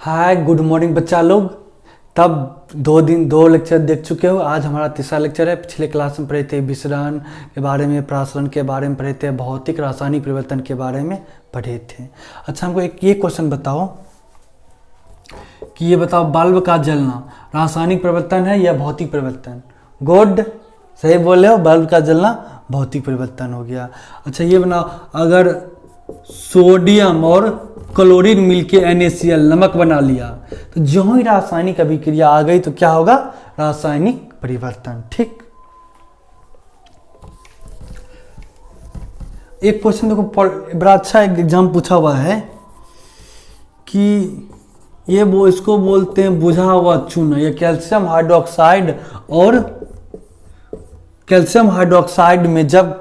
Hi good morning बच्चा लोग। तब दो लेक्चर देख चुके हो। आज हमारा तीसरा लेक्चर है। पिछले क्लास में पढ़े थे विसरण के बारे में, प्रासरण के बारे में पढ़े थे, भौतिक रासायनिक परिवर्तन के बारे में पढ़े थे। अच्छा, हमको एक ये क्वेश्चन बताओ कि ये बताओ बल्ब का जलना रासायनिक परिवर्तन है या भौतिक परिवर्तन? गुड, सही बोले हो, बल्ब का जलना भौतिक परिवर्तन हो गया। अच्छा ये बनाओ, अगर सोडियम और क्लोरीन मिलके NaCl नमक बना लिया तो जो ही रासायनिक अभिक्रिया आ गई तो क्या होगा? रासायनिक परिवर्तन। ठीक, एक क्वेश्चन देखो, बड़ा अच्छा एक एग्जाम पूछा हुआ है कि ये वो इसको बोलते हैं बुझा हुआ चूना। ये कैल्शियम हाइड्रोक्साइड और कैल्शियम हाइड्रोक्साइड में जब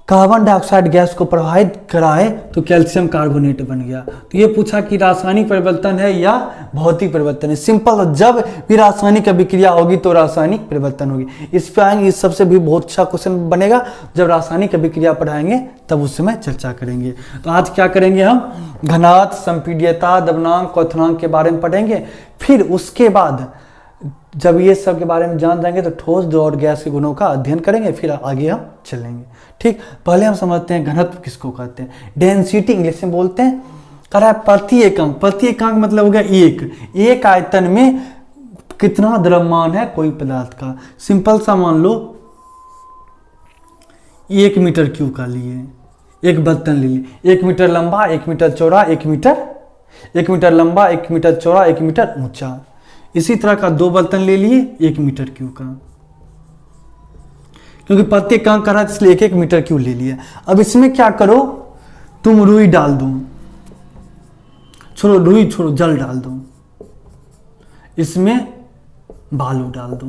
कार्बन डाइऑक्साइड गैस को प्रवाहित कराए तो कैल्शियम कार्बोनेट बन गया। तो ये पूछा कि रासायनिक परिवर्तन है या भौतिक परिवर्तन है। सिंपल, जब भी रासायनिक अभिक्रिया होगी तो रासायनिक परिवर्तन होगी। इस पे आएंगे, इस सबसे भी बहुत अच्छा क्वेश्चन बनेगा। जब रासायनिक अभिक्रिया पढ़ाएंगे तब उस समय चर्चा करेंगे। तो आज क्या करेंगे हम? घनात्म, संपीड्यता, द्रव्यनांक, क्वथनांक के बारे में पढ़ेंगे। फिर उसके बाद जब ये सब के बारे में जान जाएंगे तो ठोस और गैस के गुणों का अध्ययन करेंगे, फिर आगे हम चलेंगे। ठीक, पहले हम समझते हैं घनत्व किसको कहते हैं। डेंसिटी इंग्लिश में बोलते हैं। कह रहा है प्रति एकांक। प्रति एकांक मतलब हो गया एक आयतन में कितना द्रव्यमान है कोई पदार्थ का। सिंपल सा मान लो 1 मीटर क्यूब का लिए एक बर्तन ले लिए, 1 मीटर लंबा, 1 मीटर चौड़ा, 1 मीटर लंबा, 1 मीटर चौड़ा, 1 मीटर ऊंचा। इसी तरह का 2 बर्तन ले लिए 1 मीटर क्यूब का, क्योंकि प्रति एकांक कर रहा है इसलिए 1 मीटर क्यूब ले लिया। अब इसमें क्या करो, तुम रुई डाल दो, छोड़ो रुई छोड़ो, जल डाल दो, इसमें बालू डाल दो।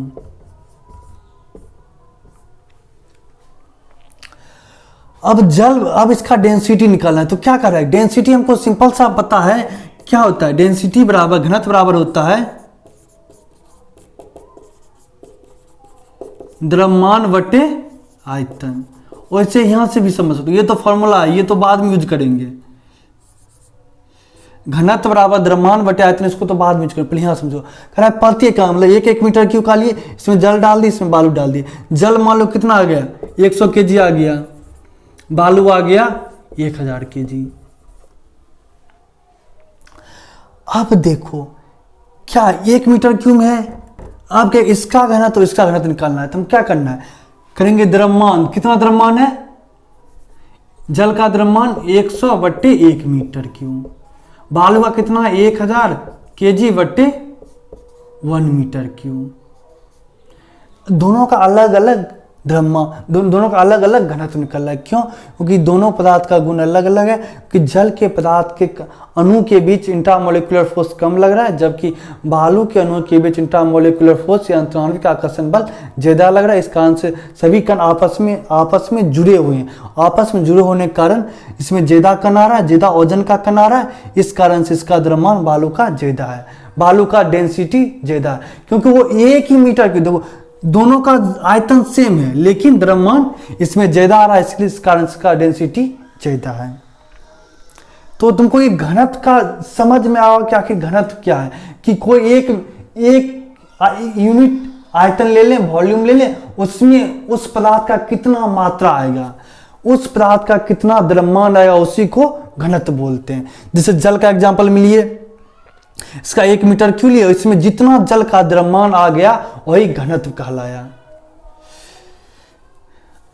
अब इसका डेंसिटी निकालना है तो क्या कर रहा है? डेंसिटी हमको सिंपल सा पता है, क्या होता है? डेंसिटी बराबर घनत्व बराबर होता है द्रव्यमान बटे आयतन। वैसे यहां से भी समझ सकते हो, ये तो फॉर्मूला है, ये तो बाद में यूज करेंगे। घनत्व बराबर द्रव्यमान बटे आयतन, इसको तो बाद में यूज करेंगे, पहले यहां समझो। कह रहा है प्रति एकांक मतलब 1 मीटर क्यूब का लिए, इसमें जल डाल दी, इसमें बालू डाल दिए। जल मान लो कितना आ गया? 100 kg आ गया, बालू आ गया 1000 kg। अब देखो क्या 1 मीटर क्यूब है, अब क्या इसका घनत्व तो इसका घनत्व निकालना है। तो हम क्या करना है करेंगे? द्रव्यमान, कितना द्रव्यमान है? जल का द्रव्यमान 100 बट्टे 1 मीटर क्यूब। बालू का कितना? 1000 kg बट्टे 1 मीटर क्यूब। दोनों का अलग अलग द्रव्यमान, दोनों का अलग अलग घनत्व निकल रहा है। क्यों? क्योंकि दोनों पदार्थ का गुण अलग अलग है। कि जल के पदार्थ के अणु के बीच इंट्रामोलिकुलर फोर्स कम लग रहा है, जबकि बालू के अणु के बीच इंट्रामोलिकुलर फोर्स या अंतराणविक आकर्षण बल ज्यादा लग रहा है। इस कारण से सभी कण आपस में जुड़े हुए हैं। आपस में जुड़े होने के कारण इसमें ज्यादा कण आ रहा है, ज्यादा वजन का कण आ रहा है। इस कारण से इसका द्रव्यमान बालू का ज्यादा है, बालू का डेंसिटी ज्यादा है, क्योंकि वो 1 ही मीटर की, देखो दोनों का आयतन सेम है लेकिन द्रव्यमान इसमें ज्यादा आ रहा है, इसलिए इस कारण इसका डेंसिटी ज्यादा है। तो तुमको ये घनत्व का समझ में आओ कि आखिर घनत्व क्या है। कि कोई एक यूनिट आयतन ले लें, वॉल्यूम ले लें, उसमें उस पदार्थ का कितना मात्रा आएगा, उस पदार्थ का कितना द्रव्यमान आएगा, उसी को घनत्व बोलते हैं। जैसे जल का एग्जाम्पल मिलिए, इसका 1 मीटर क्यों लिया, इसमें जितना जल का द्रव्यमान आ गया वही घनत्व कहलाया।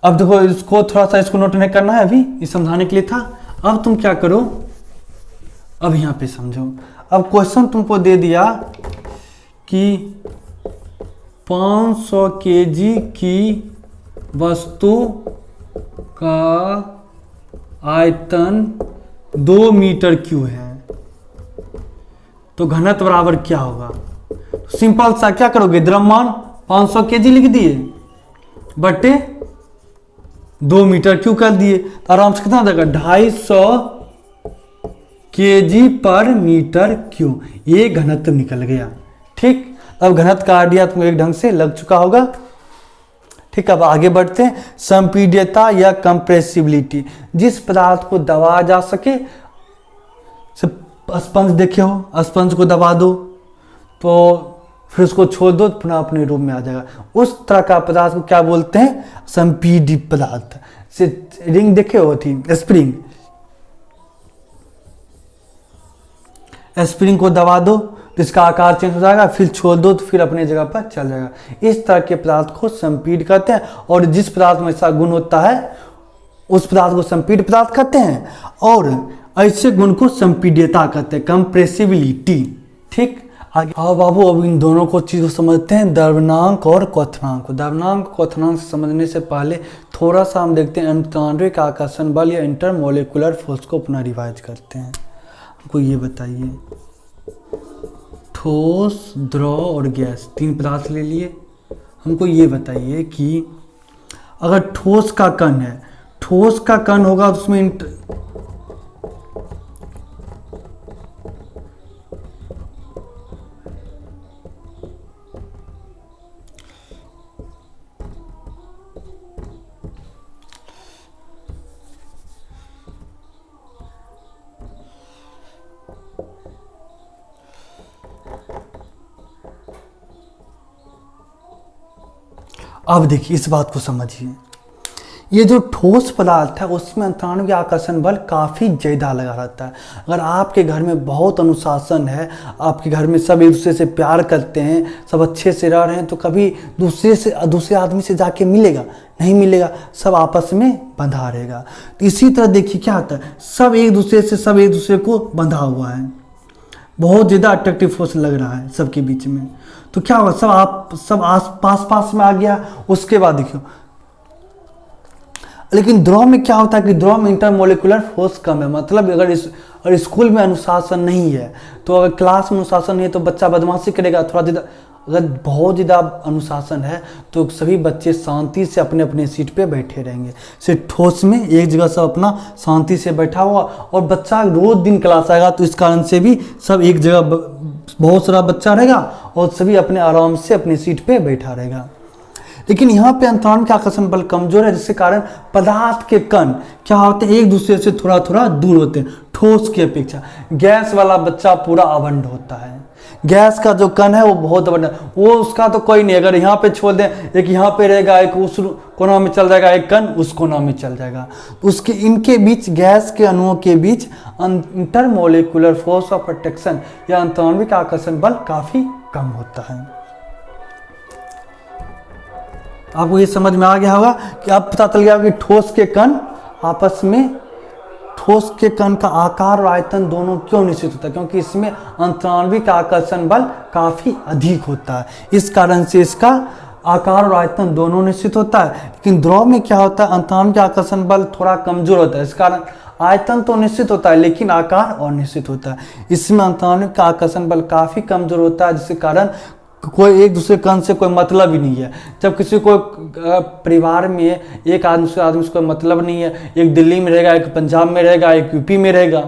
अब देखो इसको थोड़ा सा इसको नोट नहीं करना है, अभी ये समझाने के लिए था। अब तुम क्या करो, अब यहां पे समझो। अब क्वेश्चन तुमको दे दिया कि 500 kg की वस्तु का आयतन 2 मीटर क्यूब है, तो घनत्व बराबर क्या होगा? सिंपल सा क्या करोगे, द्रव्यमान 500 kg लिख दिए बटे 2 मीटर क्यूब कर दिए, तो आराम से कितना देगा? 250 kg पर मीटर क्यूब। ये घनत्व निकल गया। ठीक, अब घनत्व का आइडिया तुमको एक ढंग से लग चुका होगा। ठीक, अब आगे बढ़ते हैं। संपीड्यता या कंप्रेसिबिलिटी, जिस पदार्थ को दबाया जा सके, स्पंज देखे हो, स्पंज को दबा दो तो फिर उसको छोड़ दो तो पुनः अपने रूप में आ जाएगा। उस तरह का पदार्थ को क्या बोलते हैं? संपीडी पदार्थ। से रिंग देखे हो थी, स्प्रिंग, स्प्रिंग को दबा दो तो इसका आकार चेंज हो जाएगा, फिर छोड़ दो तो फिर अपने जगह पर चल जाएगा। इस तरह के पदार्थ को संपीड कहते हैं। और जिस पदार्थ में ऐसा गुण होता है उस पदार्थ को संपीड पदार्थ कहते हैं, और ऐसे गुण को संपीड्यता कहते हैं, कंप्रेसिबिलिटी। ठीक, आगे आओ बाबू, अब इन दोनों को चीज को समझते हैं, द्रव्यनांक और क्वथनांक को। द्रव्यनांक क्वथनांक समझने से पहले थोड़ा सा हम देखते हैं अंतराण्विक आकर्षण बल या इंटरमोलिकुलर फोर्स को अपना रिवाइज करते हैं। हमको ये बताइए, ठोस, द्रव और गैस, तीन पदार्थ ले लिए। हमको ये बताइए कि अगर ठोस का कण है, ठोस का कण होगा तो उसमें अब देखिए इस बात को समझिए, ये जो ठोस पदार्थ है उसमें अंतराण्विक आकर्षण बल काफ़ी ज़्यादा लगा रहता है। अगर आपके घर में बहुत अनुशासन है, आपके घर में सब एक दूसरे से प्यार करते हैं, सब अच्छे से रह रहे हैं, तो कभी दूसरे आदमी से जाके मिलेगा नहीं मिलेगा, सब आपस में बंधा रहेगा। तो इसी तरह देखिए क्या होता है, सब एक दूसरे को बंधा हुआ है, बहुत ज़्यादा अट्रैक्टिव फोर्स लग रहा है सबके बीच में। तो क्या होगा, सब पास में आ गया। उसके बाद देखियो, लेकिन द्रव में क्या होता है कि द्रव में इंटरमोलिकुलर फोर्स कम है। मतलब अगर स्कूल में अनुशासन नहीं है, तो अगर क्लास में अनुशासन नहीं है तो बच्चा बदमाशी करेगा थोड़ा ज़्यादा। अगर बहुत ज़्यादा अनुशासन है तो सभी बच्चे शांति से अपने अपने सीट पे बैठे रहेंगे। सिर्फ ठोस में एक जगह सब अपना शांति से बैठा हुआ, और बच्चा रोज दिन क्लास आएगा तो इस कारण से भी सब एक जगह बहुत सारा बच्चा रहेगा और सभी अपने आराम से अपने सीट पे बैठा रहेगा। लेकिन यहाँ पे अंतराण्विक आकर्षण बल कमजोर है, जिसके कारण पदार्थ के कण क्या होते हैं, एक दूसरे से थोड़ा थोड़ा दूर होते हैं ठोस की अपेक्षा। गैस वाला बच्चा पूरा अबंड होता है, गैस का जो कण है वो बहुत अबंड है, वो उसका तो कोई नहीं। अगर यहाँ पे छोड़ दें, एक यहाँ पे रहेगा, एक उस कोना में चल जाएगा, एक कण उस कोना में चल जाएगा। तो उसके इनके बीच, गैस के अणुओं के बीच इंटरमोलिकुलर फोर्स ऑफ अट्रैक्शन या अंतराण्विक आकर्षण बल काफी कम होता है। आपको ये समझ में आ गया होगा कि अब पता चल गया कि ठोस के कण आपस में, ठोस के कण का आकार और आयतन दोनों क्यों निश्चित होता है, क्योंकि इसमें अंतराण्विक आकर्षण बल काफी अधिक होता है। इस कारण से इसका आकार और आयतन दोनों निश्चित होता है। लेकिन द्रव में क्या होता है, अंतराण्विक आकर्षण बल थोड़ा कमजोर होता है, इस कारण आयतन तो निश्चित होता है लेकिन आकार अनिश्चित होता है। इसमें अंतराण्विक आकर्षण बल काफी कमजोर होता है, जिसके कारण कोई एक दूसरे कण से कोई मतलब ही नहीं है। जब किसी को परिवार में एक आदमी से कोई मतलब नहीं है, एक दिल्ली में रहेगा, एक पंजाब में रहेगा, एक यूपी में रहेगा,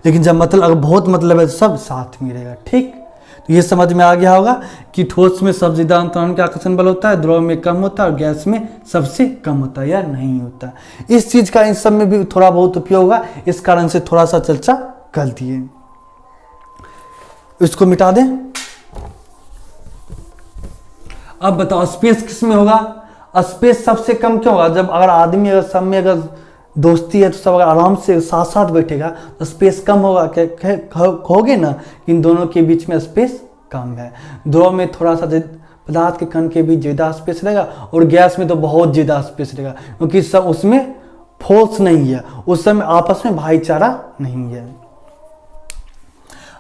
लेकिन जब मतलब अगर बहुत मतलब है तो सब साथ में रहेगा। ठीक, तो ये समझ में आ गया होगा कि ठोस में सबसे ज्यादा अंतराण्विक आकर्षण बल होता है, द्रव में कम होता है और गैस में सबसे कम होता है या नहीं होता। इस चीज का इन सब में भी थोड़ा बहुत उपयोग होगा, इस कारण से थोड़ा सा चर्चा कर दिए। इसको मिटा दें। अब बताओ स्पेस किस में होगा? स्पेस सबसे कम क्यों होगा? जब अगर आदमी अगर सब में अगर दोस्ती है तो सब अगर आराम से साथ साथ बैठेगा तो स्पेस कम होगा। क्या कहोगे ना, इन दोनों के बीच में स्पेस कम है। द्रव में थोड़ा सा पदार्थ के कण के बीच ज्यादा स्पेस रहेगा और गैस में तो बहुत ज्यादा स्पेस रहेगा, क्योंकि सब उसमें फोर्स नहीं है, उस समय आपस में भाईचारा नहीं है।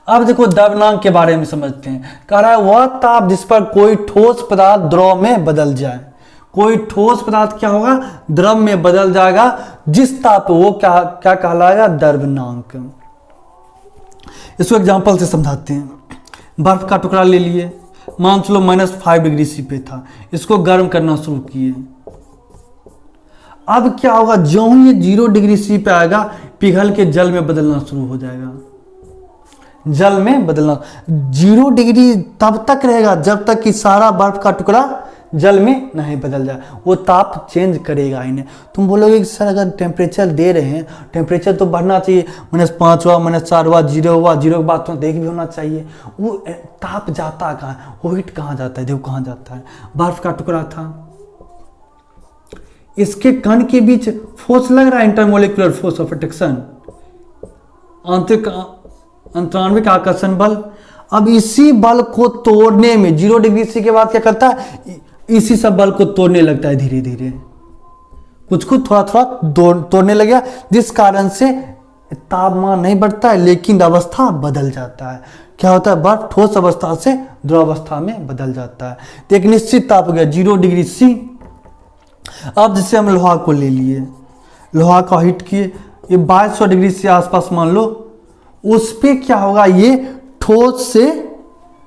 अब देखो द्रव्यनांक के बारे में समझते हैं। कह रहा है वह ताप जिस पर कोई ठोस पदार्थ द्रव में बदल जाए। कोई ठोस पदार्थ क्या होगा, द्रव में बदल जाएगा, जिस ताप वो क्या कहलाएगा, द्रव्यनांक। इसको एग्जांपल से समझाते हैं। बर्फ का टुकड़ा ले लिए, मान चलो -5 डिग्री सी पे था, इसको गर्म करना शुरू किए। अब क्या होगा, जो ही ये 0 डिग्री सी पे आएगा पिघल के जल में बदलना शुरू हो जाएगा। जल में बदलना 0 डिग्री तब तक रहेगा जब तक कि सारा बर्फ का टुकड़ा जल में नहीं बदल जाए, वो ताप चेंज करेगा इन्हें। तुम बोलोगे कि सर अगर टेम्परेचर दे रहे हैं, टेम्परेचर तो बढ़ना चाहिए, -5 हुआ, -4 हुआ, 0 हुआ, 0 के बाद तो देख भी होना चाहिए। वो ताप जाता कहाँ है, वो हीट कहाँ जाता है, देखो कहाँ जाता है, बर्फ का टुकड़ा था, इसके कण के बीच फोर्स लग रहा है, इंटरमोलिकुलर फोर्स ऑफ अट्रैक्शन, आंतरिक अंतराण्विक आकर्षण बल। अब इसी बल को तोड़ने में 0 डिग्री सी के बाद क्या करता है, इसी सब बल को तोड़ने लगता है धीरे धीरे, कुछ कुछ थोड़ा थोड़ा तोड़ने लगेगा, जिस कारण से तापमान नहीं बढ़ता है लेकिन अवस्था बदल जाता है। क्या होता है, बर्फ ठोस अवस्था से द्रव अवस्था में बदल जाता है। तो एक निश्चित ताप हो गया 0 डिग्री सी। अब जैसे हम लोहा को ले लिए, लोहा का हीट किए, ये 2200 डिग्री से आसपास मान लो, उस पे क्या होगा, ये ठोस से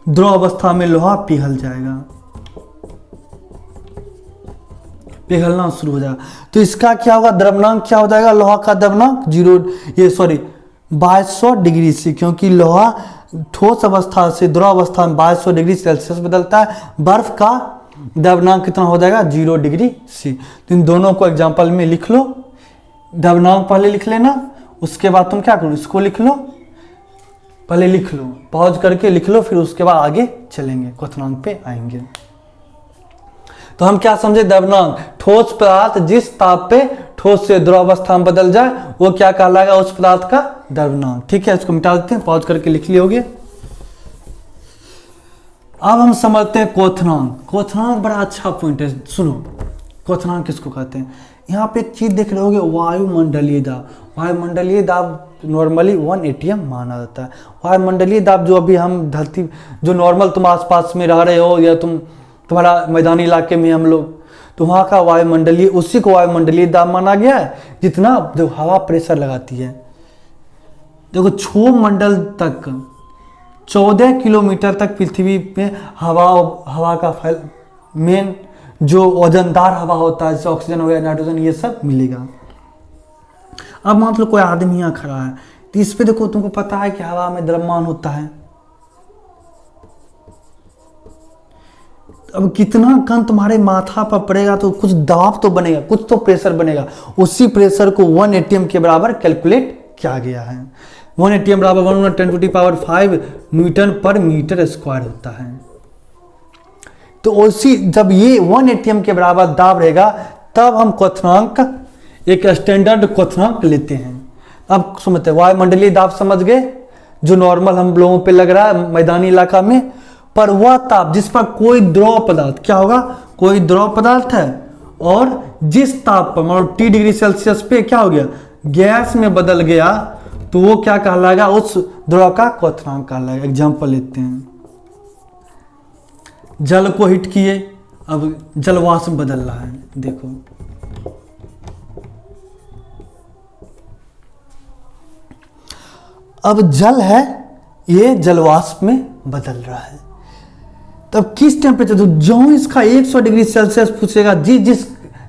द्रव अवस्था में लोहा पिघल जाएगा, पिघलना शुरू हो जाएगा। तो इसका क्या होगा, द्रव्यनांक क्या हो जाएगा, लोहा का द्रव्यनांक 2200 डिग्री से, क्योंकि लोहा ठोस अवस्था से द्रव अवस्था में 2200 डिग्री सेल्सियस बदलता है। बर्फ का द्रव्यनांक कितना हो जाएगा, 0 डिग्री सी। तो इन दोनों को एग्जाम्पल में लिख लो, द्रव्यनांक पहले लिख लेना, उसके बाद तुम क्या करो, इसको लिख लो, पहले लिख लो, पॉज करके लिख लो, फिर उसके बाद आगे चलेंगे, क्वथनांक पे आएंगे। तो हम क्या समझे, द्रव्यनांक ठोस पदार्थ जिस ताप पे ठोस से द्रव अवस्था में बदल जाए वो क्या कहलाएगा, उस पदार्थ का द्रव्यनांक। ठीक है, इसको मिटा देते हैं, पॉज करके लिख लिए होगे। अब हम समझते हैं क्वथनांक। क्वथनांक बड़ा अच्छा पॉइंट है, सुनो क्वथनांक किसको कहते हैं। यहाँ पे एक चीज देख रहे होगे, वायुमंडलीय दाब। वायुमंडलीय दाब नॉर्मली 1 atm माना जाता है। वायुमंडलीय दाब जो अभी हम धरती, जो नॉर्मल तुम आसपास में रह रहे हो या तुम्हारा मैदानी इलाके में हम लोग, तो वहाँ का वायुमंडलीय, उसी को वायुमंडलीय दाब माना गया है, जितना जो हवा प्रेशर लगाती है। देखो क्षोभ मंडल तक 14 किलोमीटर तक पृथ्वी में हवा का फैल, मेन जो वजनदार हवा होता है, जैसे ऑक्सीजन हो गया, नाइट्रोजन, ये सब मिलेगा। अब मान लो कोई आदमी यहाँ खड़ा है, तो इस पे देखो, तुमको पता है कि हवा में द्रव्यमान होता है। अब कितना कण तुम्हारे माथा पर पड़ेगा तो कुछ दबाव तो बनेगा, कुछ तो प्रेशर बनेगा। उसी प्रेशर को 1 atm के बराबर कैलकुलेट किया गया है। 1 atm बराबर 1×10⁵ न्यूटन पर मीटर स्क्वायर होता है। तो उसी जब ये 1 atm के बराबर दाब रहेगा, तब हम क्वथनांक, एक स्टैंडर्ड क्वथनांक लेते हैं। अब समझते हैं, वायुमंडलीय दाब समझ गए, जो नॉर्मल हम लोगों पे लग रहा है मैदानी इलाका में, पर वह ताप जिस पर कोई द्रव पदार्थ, क्या होगा, कोई द्रव पदार्थ है और जिस ताप पर मान लो T डिग्री सेल्सियस पे क्या हो गया, गैस में बदल गया, तो वो क्या कहलाएगा, उस द्रव का क्वथनांक कहलाएगा। एग्जाम्पल लेते हैं, जल को हिट किए, अब जल वाष्प बदल रहा है, देखो अब जल है, ये जलवाष्प में बदल रहा है। तब किस टेम्परेचर, तो जो इसका 100 डिग्री सेल्सियस पूछेगा, जिस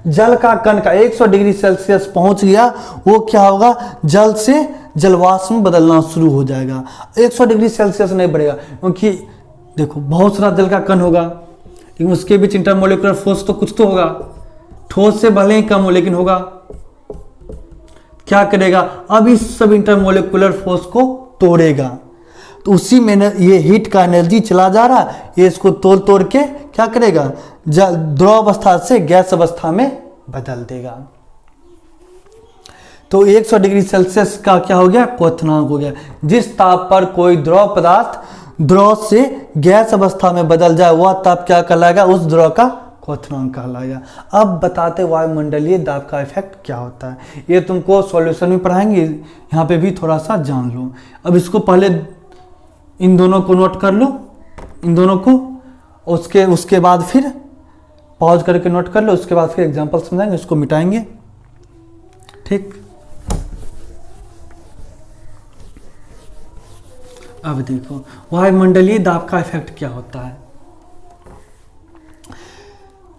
जल का कण का 100 डिग्री सेल्सियस पहुंच गया, वो क्या होगा, जल से जलवाष्प में बदलना शुरू हो जाएगा। 100 डिग्री सेल्सियस नहीं बढ़ेगा, क्योंकि देखो बहुत सारा जल का कण होगा, लेकिन उसके बीच इंटरमोलिकुलर फोर्स तो कुछ तो होगा, ठोस से भले ही कम हो लेकिन होगा। क्या करेगा, अब इस सब इंटरमोलिकुलर फोर्स को तोड़ेगा, तो उसी में ये हीट का एनर्जी चला जा रहा है, ये इसको तोड़ तोड़ के क्या करेगा, द्रव अवस्था से गैस अवस्था में बदल देगा। तो 100 डिग्री सेल्सियस का क्या हो गया, क्वथनांक हो गया। जिस ताप पर कोई द्रव पदार्थ द्रव से गैस अवस्था में बदल जाए, वह ताप क्या कहलाएगा, उस द्रव का क्वथनांक कहलाएगा। अब बताते वायुमंडलीय दाब का इफेक्ट क्या होता है, ये तुमको सॉल्यूशन में पढ़ाएंगे, यहाँ पे भी थोड़ा सा जान लो। अब इसको पहले इन दोनों को नोट कर लो, इन दोनों को, उसके बाद फिर पॉज करके नोट कर लो, उसके बाद फिर एग्जांपल समझाएंगे, इसको मिटाएंगे। ठीक, अब देखो वायुमंडलीय दाब का इफेक्ट क्या होता है।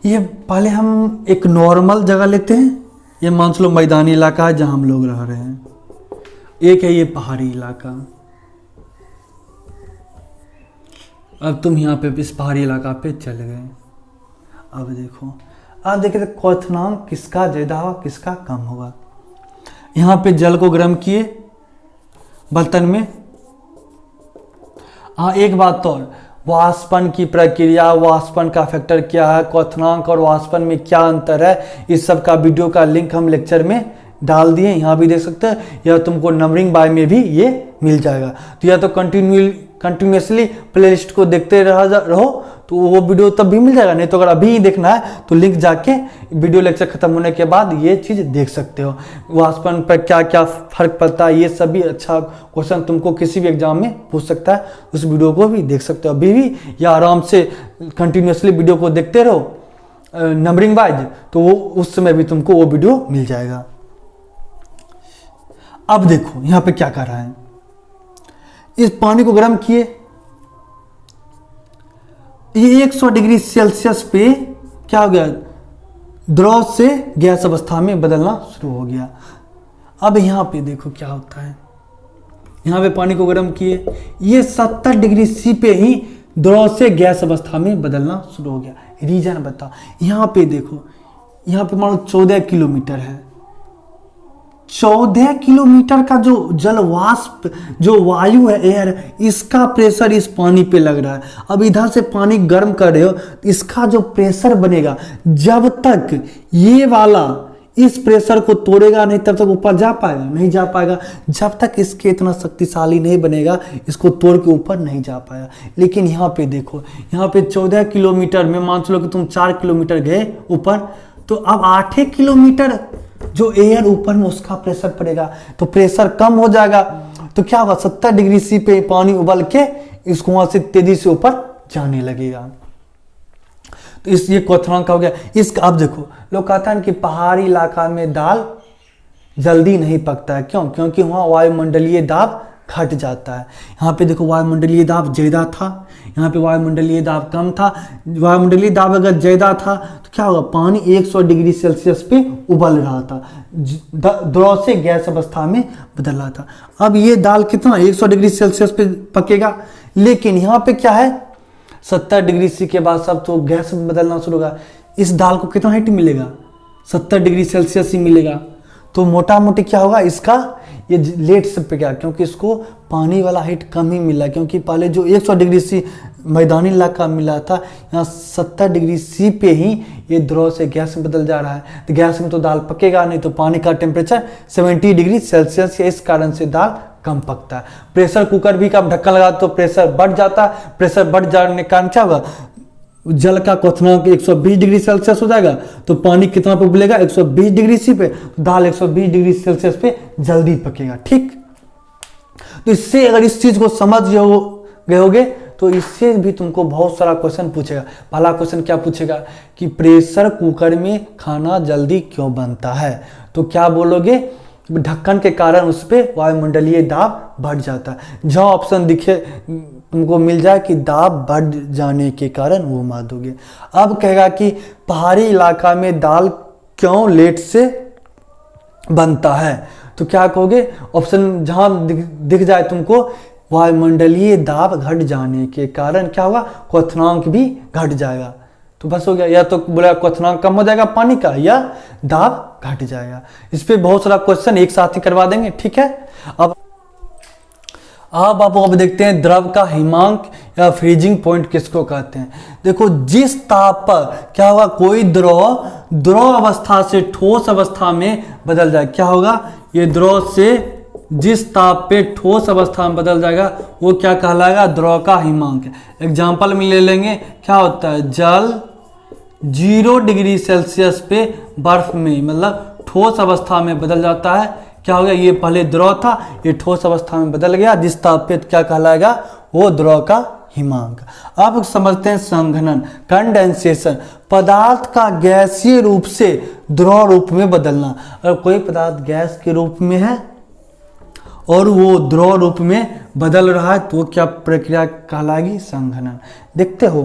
ये पहले हम एक नॉर्मल जगह लेते हैं, ये मान लो मैदानी इलाका है जहां हम लोग रह रहे हैं, एक है ये पहाड़ी इलाका। अब तुम यहाँ पे इस पहाड़ी इलाका पे चले गए, अब देखो, अब देखिए क्वथनांक किसका ज़्यादा होगा किसका कम होगा। यहाँ पे जल को गर्म किए बर्तन में। हाँ, एक बात तो और, वाष्पन की प्रक्रिया, वाष्पन का फैक्टर क्या है, क्वथनांक और वाष्पन में क्या अंतर है, इस सब का वीडियो का लिंक हम लेक्चर में डाल दिए, यहाँ भी देख सकते हैं, या तुमको नंबरिंग बाय में भी ये मिल जाएगा। तो या तो कंटिन्यूसली प्लेलिस्ट को देखते रहो तो वो वीडियो तब भी मिल जाएगा, नहीं तो अगर अभी ही देखना है तो लिंक जाके वीडियो लेक्चर खत्म होने के बाद ये चीज़ देख सकते हो। वाष्पन पर क्या क्या फर्क पड़ता है, ये सभी अच्छा क्वेश्चन तुमको किसी भी एग्जाम में पूछ सकता है, उस वीडियो को भी देख सकते हो अभी भी, या आराम से कंटिन्यूसली वीडियो को देखते रहो नंबरिंग वाइज, तो वो उस समय भी तुमको वो वीडियो मिल जाएगा। अब देखो यहाँ पे क्या कर रहा है, इस पानी को गर्म किए, ये 100 डिग्री सेल्सियस पे क्या हो गया, द्रव से गैस अवस्था में बदलना शुरू हो गया। अब यहाँ पे देखो क्या होता है, यहाँ पे पानी को गर्म किए, ये 70 डिग्री सी पे ही द्रव से गैस अवस्था में बदलना शुरू हो गया। रीजन बता, यहाँ पे देखो, यहाँ पे मान लो 14 किलोमीटर है, 14 किलोमीटर का जो जल वाष्प जो वायु है, एयर, इसका प्रेशर इस पानी पे लग रहा है। अब इधर से पानी गर्म कर रहे हो, इसका जो प्रेशर बनेगा, जब तक ये वाला इस प्रेशर को तोड़ेगा नहीं तब तक ऊपर जा पाएगा, नहीं जा पाएगा। जब तक इसके इतना शक्तिशाली नहीं बनेगा, इसको तोड़ के ऊपर नहीं जा पाएगा। लेकिन यहाँ पे देखो, यहाँ पे 14 किलोमीटर में मान चलो कि तुम 4 किलोमीटर गए ऊपर, तो अब 8 किलोमीटर जो एयर ऊपर में उसका प्रेशर पड़ेगा, तो प्रेशर कम हो जाएगा, तो क्या होगा, 70 डिग्री सी पे पानी उबल के इसको वहां से तेजी से ऊपर जाने लगेगा। तो इस ये क्वथनांक का हो गया। इसका अब देखो, लोग कहते हैं कि पहाड़ी इलाका में दाल जल्दी नहीं पकता है, क्यों? क्योंकि वहाँ वायुमंडलीय दाब घट जाता है। यहाँ पे देखो वायुमंडलीय दाब ज्यादा था, यहाँ पे वायुमंडलीय दाब कम था। वायुमंडलीय दाब अगर ज्यादा था तो क्या होगा, पानी 100 डिग्री सेल्सियस पे उबल रहा था, द्रव से गैस अवस्था में बदल रहा था। अब ये दाल कितना 100 डिग्री सेल्सियस पे पकेगा, लेकिन यहाँ पे क्या है 70 डिग्री सी के बाद सब तो गैस में बदलना शुरू होगा। इस दाल को कितना हीट मिलेगा, 70 डिग्री सेल्सियस ही मिलेगा। तो मोटा मोटी क्या होगा, इसका ये लेट से पे गया, क्योंकि इसको पानी वाला हीट कम ही मिला, क्योंकि पहले जो 100 डिग्री सी मैदानी इलाका मिला था, यहाँ 70 डिग्री सी पे ही ये द्रव से गैस में बदल जा रहा है। तो गैस में तो दाल पकेगा नहीं, तो पानी का टेम्परेचर 70 डिग्री सेल्सियस है, इस कारण से दाल कम पकता है। प्रेशर कुकर भी का ढक्कन लगा तो प्रेशर बढ़ जाता है, प्रेशर बढ़ जाने के कारण क्या होगा, जल का क्वथनांक 120 डिग्री सेल्सियस हो जाएगा, तो पानी कितना पे उबलेगा 120 डिग्री सी पे, तो दाल 120 डिग्री सेल्सियस पे जल्दी पकेगा। ठीक, तो इससे अगर इस चीज को समझ गए होगे तो इससे भी तुमको बहुत सारा क्वेश्चन पूछेगा। पहला क्वेश्चन क्या पूछेगा कि प्रेशर कुकर में खाना जल्दी क्यों बनता है, तो क्या बोलोगे, ढक्कन के कारण उस पर वायुमंडलीय दाब बढ़ जाता है। जहाँ ऑप्शन दिखे तुमको मिल जाए कि दाब बढ़ जाने के कारण, वो मार दोगे। अब कहेगा कि पहाड़ी इलाका में दाल क्यों लेट से बनता है, तो क्या कहोगे, ऑप्शन जहाँ दिख जाए तुमको, वायुमंडलीय दाब घट जाने के कारण क्या होगा, क्वथनांक भी घट जाएगा। तो बस हो गया, या तो बोला क्वथनांक कम हो जाएगा पानी का, या दाब घट जाएगा। इस पे बहुत सारा क्वेश्चन एक साथ ही करवा देंगे। ठीक है, अब आप देखते हैं द्रव का हिमांक या फ्रीजिंग पॉइंट किसको कहते हैं। देखो, जिस ताप पर क्या होगा, कोई द्रव अवस्था से ठोस अवस्था में बदल जाए, क्या होगा, ये द्रव से जिस ताप पे ठोस अवस्था में बदल जाएगा वो क्या कहलाएगा, द्रव का हिमांक। एग्जाम्पल में ले लेंगे, क्या होता है, जल 0 डिग्री सेल्सियस पे बर्फ में, मतलब ठोस अवस्था में बदल जाता है। क्या हो गया, ये पहले द्रव था, ये ठोस अवस्था में बदल गया, जिस ताप पे क्या कहलाएगा, वो द्रव का हिमांक। अब समझते हैं संघनन, कंडेंसेशन, पदार्थ का गैसीय रूप से द्रव रूप में बदलना। अगर कोई पदार्थ गैस के रूप में है और वो द्रव रूप में बदल रहा है, तो क्या प्रक्रिया कहलाएगी, संघनन। देखते हो,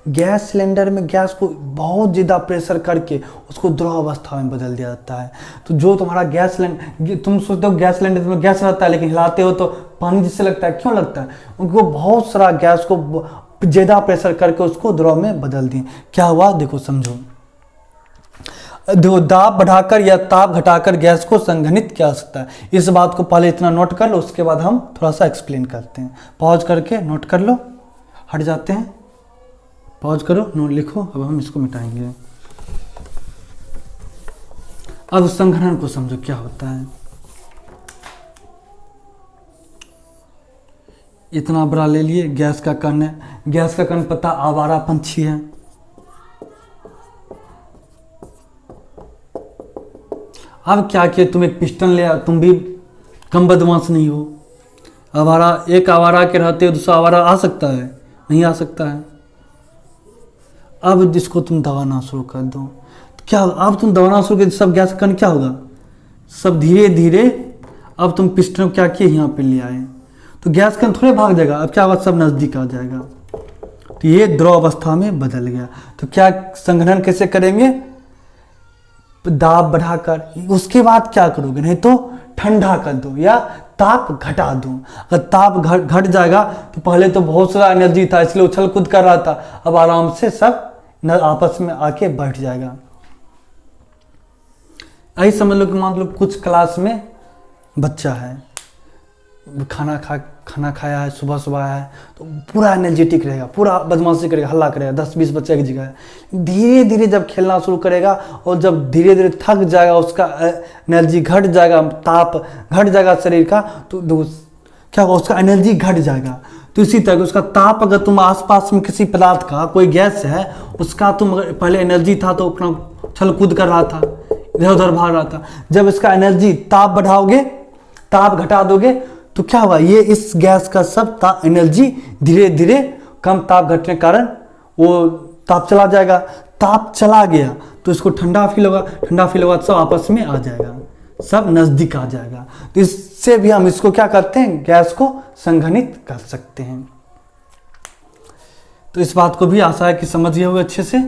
गैस सिलेंडर में गैस को बहुत ज़्यादा प्रेशर करके उसको द्रव अवस्था में बदल दिया जाता है। तो जो तुम्हारा गैस सिलेंडर, तुम सोचते हो गैस सिलेंडर में गैस रहता है, लेकिन हिलाते हो तो पानी जिससे लगता है, क्यों लगता है, उनको बहुत सारा गैस को ज़्यादा प्रेशर करके उसको द्रव में बदल दिए। क्या हुआ देखो समझो। दाब बढ़ाकर या ताप घटाकर गैस को संघनित किया जा सकता है। इस बात को पहले इतना नोट कर लो, उसके बाद हम थोड़ा सा एक्सप्लेन करते हैं। पॉज करके नोट कर लो, हट जाते हैं, पॉज करो, नोट लिखो। अब हम इसको मिटाएंगे। अब संघनन को समझो क्या होता है। इतना बड़ा ले लिए, गैस का कण है। गैस का कण पता आवारा पंछी है। अब क्या किए, तुम एक पिस्टन ले, तुम भी कम बदमाश नहीं हो। आवारा, एक आवारा के रहते हो दूसरा आवारा आ सकता है? नहीं आ सकता है। अब जिसको तुम दबाना शुरू कर दो, तो क्या अब तुम दबाना शुरू कर, सब गैस का कण क्या होगा, सब धीरे धीरे। अब तुम पिस्टन क्या किए, यहाँ पे ले आए, तो गैस कण थोड़े भाग जाएगा। अब क्या होगा, सब नजदीक आ जाएगा। तो ये द्रव अवस्था में बदल गया। तो क्या संघनन कैसे करेंगे, दाब बढ़ाकर। उसके बाद क्या करोगे, नहीं तो ठंडा कर दो या ताप घटा दो। अगर ताप घट जाएगा तो पहले तो बहुत सारा एनर्जी था इसलिए उछल कूद कर रहा था, अब आराम से सब आपस में आके बैठ जाएगा। ऐसे समझ लो कि मान लो कुछ क्लास में बच्चा है, खाना खाया है, सुबह सुबह आया है, तो पूरा एनर्जेटिक रहेगा, पूरा बदमाशी करेगा, हल्ला करेगा, 10-20 बच्चे एक जगह है। धीरे धीरे जब खेलना शुरू करेगा और जब धीरे धीरे थक जाएगा, उसका एनर्जी घट जाएगा, ताप घट जाएगा शरीर का, तो क्या होगा, उसका एनर्जी घट जाएगा। तो इसी तरह उसका ताप, अगर तुम आसपास में किसी पदार्थ का कोई गैस है, उसका तुम पहले एनर्जी था तो अपना छल कूद कर रहा था, इधर उधर भाग रहा था। जब इसका एनर्जी ताप बढ़ाओगे, ताप घटा दोगे, तो क्या होगा, ये इस गैस का सब एनर्जी धीरे धीरे कम ताप घटने के कारण वो ताप चला जाएगा। ताप चला गया तो इसको ठंडा फील होगा, ठंडा फील होगा तो सब आपस में आ जाएगा, सब नजदीक आ जाएगा। तो इससे भी हम इसको क्या करते हैं, गैस को संघनित कर सकते हैं। तो इस बात को भी आशा है कि समझिए हुए अच्छे से।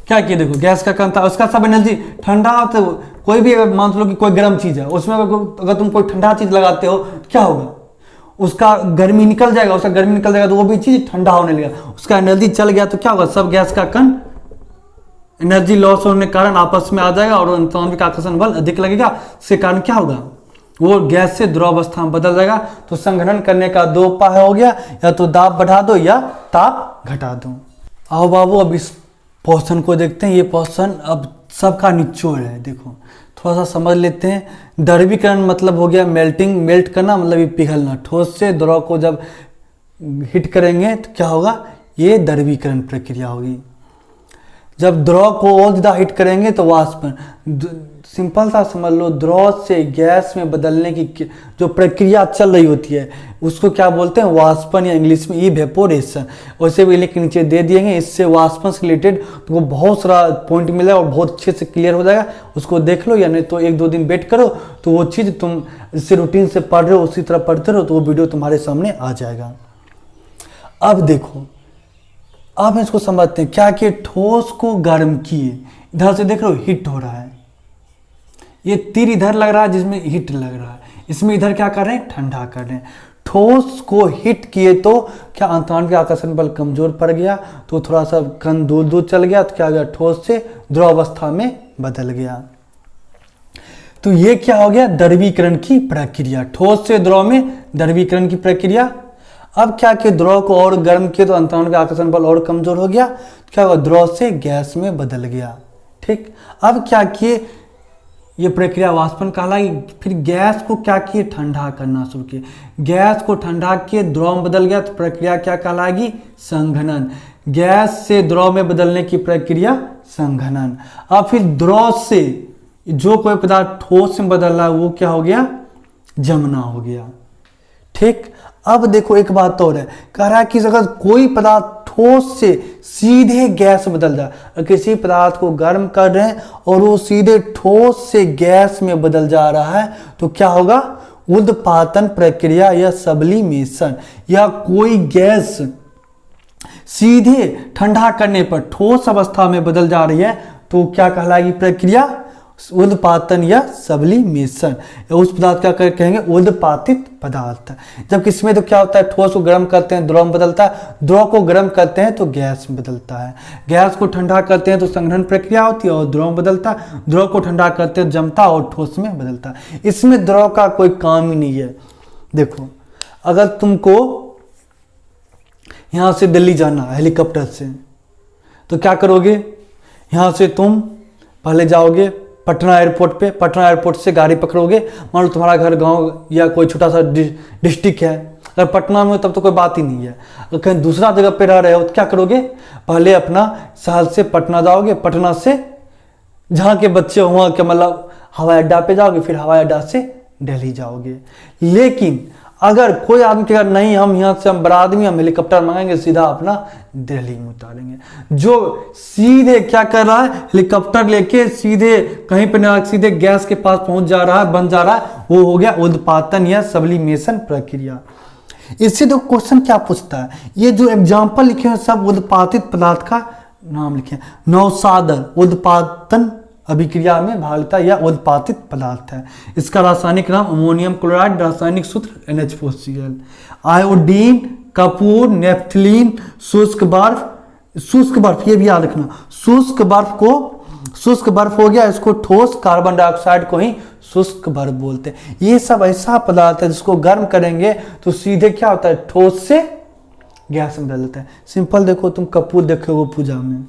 क्या किए देखो, गैस का कण था, उसका सब एनर्जी ठंडा, तो कोई भी अगर मान लो कि कोई गर्म चीज है, उसमें अगर तुम कोई ठंडा चीज लगाते हो तो क्या होगा, उसका गर्मी निकल जाएगा, उसका गर्मी निकल जाएगा तो वो भी चीज ठंडा होने लगेगा। उसका एनर्जी चल गया तो क्या होगा, सब गैस का कण एनर्जी लॉस होने के कारण आपस में आ जाएगा और आणविक आकर्षण बल अधिक लगेगा। इसके कारण क्या होगा, वो गैस से द्रव अवस्था में बदल जाएगा। तो संघनन करने का दो उपाय हो गया, या तो दाब बढ़ा दो या ताप घटा दो। आओ बाबू अब इस पोर्शन को देखते हैं। ये पोर्शन अब सबका निचोड़ है, देखो थोड़ा सा समझ लेते हैं। द्रवीकरण मतलब हो गया मेल्टिंग, मेल्ट करना मतलब ये पिघलना। ठोस से द्रव को जब हिट करेंगे तो क्या होगा, ये द्रवीकरण प्रक्रिया होगी। जब द्रव को और ज़्यादा हिट करेंगे तो वाष्पन। सिंपल सा समझ लो, द्रव से गैस में बदलने की जो प्रक्रिया चल रही होती है उसको क्या बोलते हैं, वाष्पन, या इंग्लिश में इवेपोरेशन। वैसे भी लिख के नीचे दे दिएंगे, इससे वाष्पन से रिलेटेड तुमको बहुत सारा पॉइंट मिलेगा और बहुत अच्छे से क्लियर हो जाएगा। उसको देख लो, या नहीं तो 1-2 दिन वेट करो, तो वो चीज़ तुम जिससे रूटीन से पढ़ रहे हो उसी तरह पढ़ते रहो तो वो वीडियो तुम्हारे सामने आ जाएगा। अब देखो, अब इसको समझते हैं। क्या कि ठोस को गर्म किए, इधर से देख रहे हो हिट हो रहा है, ये तीर इधर लग रहा है जिसमें हिट लग रहा है, इसमें इधर क्या कर रहे हैं, ठंडा कर रहे हैं। ठोस को हिट किए तो क्या आणविक आकर्षण बल कमजोर पड़ गया, तो थोड़ा सा कण दूर दूर चल गया, तो क्या गया, ठोस से द्रव अवस्था में बदल गया। तो ये क्या हो गया, द्रवीकरण की प्रक्रिया, ठोस से द्रव में द्रवीकरण की प्रक्रिया। अब क्या किया, द्रव को और गर्म किए तो आणविक आकर्षण बल और कमजोर हो गया, क्या हुआ, द्रव से गैस में बदल गया। ठीक, अब क्या किए, ये प्रक्रिया वाष्पन कहलाई। फिर गैस को क्या किए, ठंडा करना शुरू किए। गैस को ठंडा किए, द्रव में बदल गया तो प्रक्रिया क्या कहलाएगी, संघनन। गैस से द्रव में बदलने की प्रक्रिया संघनन। अब फिर द्रव से जो कोई पदार्थ ठोस में बदल रहा है वो क्या हो गया, जमना हो गया। ठीक, अब देखो एक बात और है, कह रहा है कि अगर कोई पदार्थ ठोस से सीधे गैस बदल जाए, और किसी पदार्थ को गर्म कर रहे हैं और वो सीधे ठोस से गैस में बदल जा रहा है, तो क्या होगा, उद्पातन प्रक्रिया या सब्लिमेशन। या कोई गैस सीधे ठंडा करने पर ठोस अवस्था में बदल जा रही है तो क्या कहलाएगी प्रक्रिया, उद्पातन या सब्लिमेशन, उस पदार्थ का कहेंगे उद्पातित पदार्थ। जब किसी में तो क्या होता है, ठोस को गर्म करते हैं द्रव में बदलता है, द्रव को गर्म करते हैं तो गैस में बदलता है, गैस को ठंडा करते हैं तो संघनन प्रक्रिया होती है और द्रव में बदलता है, द्रव को ठंडा करते हैं जमता और ठोस में बदलता है। इसमें द्रव का कोई काम ही नहीं है। देखो अगर तुमको यहां से दिल्ली जाना है हेलीकॉप्टर से, तो क्या करोगे, यहां से तुम पहले जाओगे पटना एयरपोर्ट पे, पटना एयरपोर्ट से गाड़ी पकड़ोगे, मान लो तुम्हारा घर गांव या कोई छोटा सा डिस्ट्रिक्ट है, अगर पटना में हो तब तो कोई बात ही नहीं है, अगर कहीं दूसरा जगह पे रह रहे हो तो क्या करोगे, पहले अपना शहर से पटना जाओगे, पटना से जहाँ के बच्चे हो वहाँ के मतलब हवाई अड्डा पे जाओगे, फिर हवाई अड्डा से दिल्ली जाओगे। लेकिन अगर कोई आदमी कहेगा नहीं हम यहाँ से हम बड़ा आदमी हम हेलीकॉप्टर मंगाएंगे सीधा अपना दिल्ली में उतारेंगे, जो सीधे क्या कर रहा है, हेलीकॉप्टर लेके सीधे कहीं पे ना सीधे गैस के पास पहुंच जा रहा है, बन जा रहा है, वो हो गया उद्पातन या सब्लिमेशन प्रक्रिया। इससे तो क्वेश्चन क्या पूछता है, ये जो एग्जाम्पल लिखे हैं सब उत्पादित पदार्थ का नाम लिखे हैं। नौसादर उत्पादन अभिक्रिया में भाग लेता है या उत्पादित पदार्थ है। इसका रासायनिक नाम अमोनियम क्लोराइड, रासायनिक सूत्र NH4Cl। आयोडीन, कपूर, नेफ्थलीन, शुष्क बर्फ ये भी याद रखना, शुष्क बर्फ हो गया, इसको ठोस, कार्बन डाइऑक्साइड को ही शुष्क बर्फ बोलते हैं। ये सब ऐसा पदार्थ है जिसको गर्म करेंगे तो सीधे क्या होता है, ठोस से गैस में बदल देता है। सिंपल देखो, तुम कपूर देखोगे पूजा में,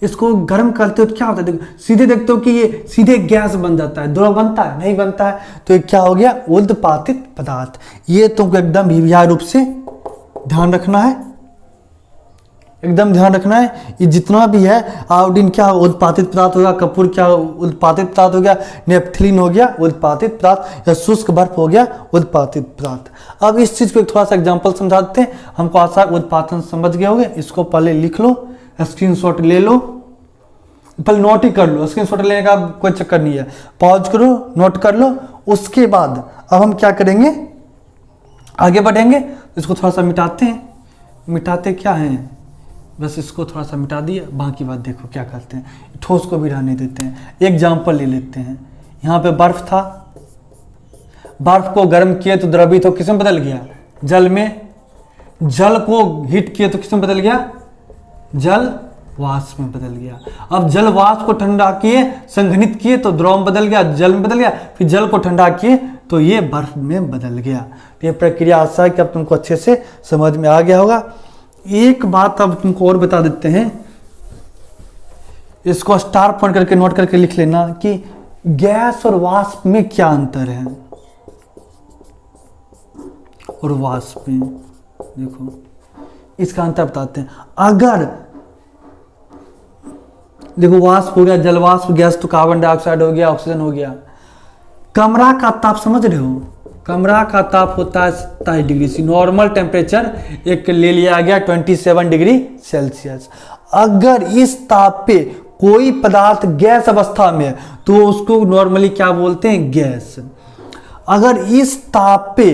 इसको गर्म करते हो तो क्या होता है, देखो सीधे देखते हो कि ये सीधे गैस बन जाता है, द्रव बनता है नहीं बनता है, तो ये क्या हो गया, उद्पादित पदार्थ। ये तुमको एकदम विधियार रूप से ध्यान रखना है, एकदम ध्यान रखना है। ये जितना भी है, आयोडीन क्या उत्पादित पदार्थ होगा, कपूर क्या उत्पादित पदार्थ हो गया, नेफ्थलीन हो गया उत्पादित पदार्थ, या शुष्क बर्फ हो गया उत्पादित पदार्थ। अब इस चीज को थोड़ा सा एग्जांपल समझा देते हैं, हमको आशा उत्पादन समझ गए होंगे। इसको पहले लिख लो, स्क्रीनशॉट ले लो, पहले नोट ही कर लो, स्क्रीनशॉट लेने का कोई चक्कर नहीं है, पॉज करो नोट कर लो। उसके बाद अब हम क्या करेंगे, आगे बढ़ेंगे। इसको थोड़ा सा मिटाते हैं, मिटाते क्या हैं, बस इसको थोड़ा सा मिटा दिया, बाकी बात देखो क्या करते हैं, ठोस को भी रहने देते हैं। एग्जाम्पल ले लेते हैं, यहाँ पे बर्फ था, बर्फ को गर्म किए तो द्रवित हो किस में बदल गया, जल में, जल को हीट किए तो किस में बदल गया, जल वाष्प में बदल गया। अब जल वाष्प को ठंडा किए, संघनित किए तो द्रव में बदल गया, जल में बदल गया, फिर जल को ठंडा किए तो ये बर्फ में बदल गया। तो ये प्रक्रिया आशा है कि अब तुमको अच्छे से समझ में आ गया होगा। एक बात अब तुमको और बता देते हैं, इसको स्टार पॉइंट करके नोट करके लिख लेना कि गैस और वाष्प में क्या अंतर है। और वाष्प में देखो इसका अंतर बताते हैं। अगर देखो वाष्प हो गया, जल वाष्प, गैस तो कार्बन डाइऑक्साइड हो गया, ऑक्सीजन हो गया। कमरा का ताप समझ रहे हो, कमरा का ताप होता है 27 डिग्री सी, नॉर्मल टेम्परेचर एक ले लिया गया 27 डिग्री सेल्सियस। अगर इस ताप पे कोई पदार्थ गैस अवस्था में है तो उसको नॉर्मली क्या बोलते हैं, गैस। अगर इस ताप पे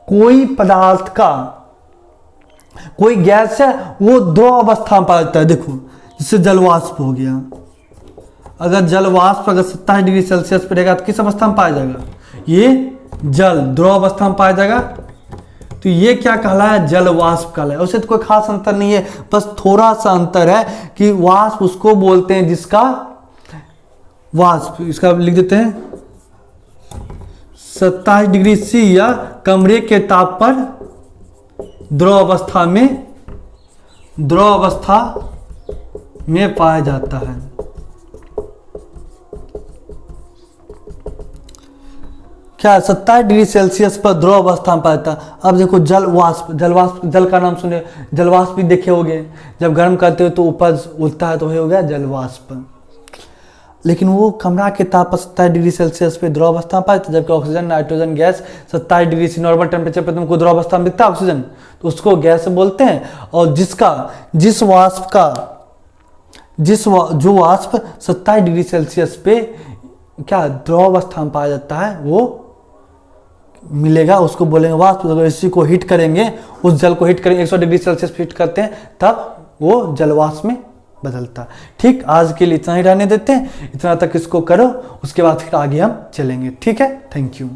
कोई पदार्थ का कोई गैस है वो दो अवस्था में पाया जाता है, देखो जिससे जलवाष्प हो गया। अगर जलवाष्प अगर 27 डिग्री सेल्सियस पे रहेगा तो किस अवस्था में पाया जाएगा, ये जल द्रव अवस्था में पाया जाएगा, तो ये क्या कहलाया, जल वाष्प कहलाया। उससे तो कोई खास अंतर नहीं है, बस थोड़ा सा अंतर है कि वाष्प उसको बोलते हैं जिसका वाष्प, इसका लिख देते हैं 27 डिग्री सी या कमरे के ताप पर द्रव अवस्था में पाया जाता है। क्या 27 डिग्री सेल्सियस पर द्रव अवस्था में पाया जाता है। अब देखो जल वाष्प, जल का नाम सुने, जलवाष्प भी देखे होंगे, जब गर्म करते हो तो उपज उठता है तो हो गया जलवाष्प। लेकिन वो कमरा के ताप पर 27 डिग्री सेल्सियस पे द्रव अवस्था में पाया जाता है, जबकि ऑक्सीजन नाइट्रोजन गैस 27 डिग्री से नॉर्मल टेम्परेचर पे तुमको द्रव अवस्था में दिखता है ऑक्सीजन, तो उसको गैस बोलते हैं। और जो वाष्प 27 डिग्री सेल्सियस पे क्या द्रव अवस्था में पाया जाता है वो मिलेगा, उसको बोलेंगे वाष्प। अगर इसी को हीट करेंगे, उस जल को हीट करेंगे, 100 डिग्री सेल्सियस हीट करते हैं तब वो जलवाष्प में बदलता। ठीक, आज के लिए इतना ही रहने देते हैं, इतना तक इसको करो, उसके बाद फिर आगे हम चलेंगे। ठीक है, थैंक यू।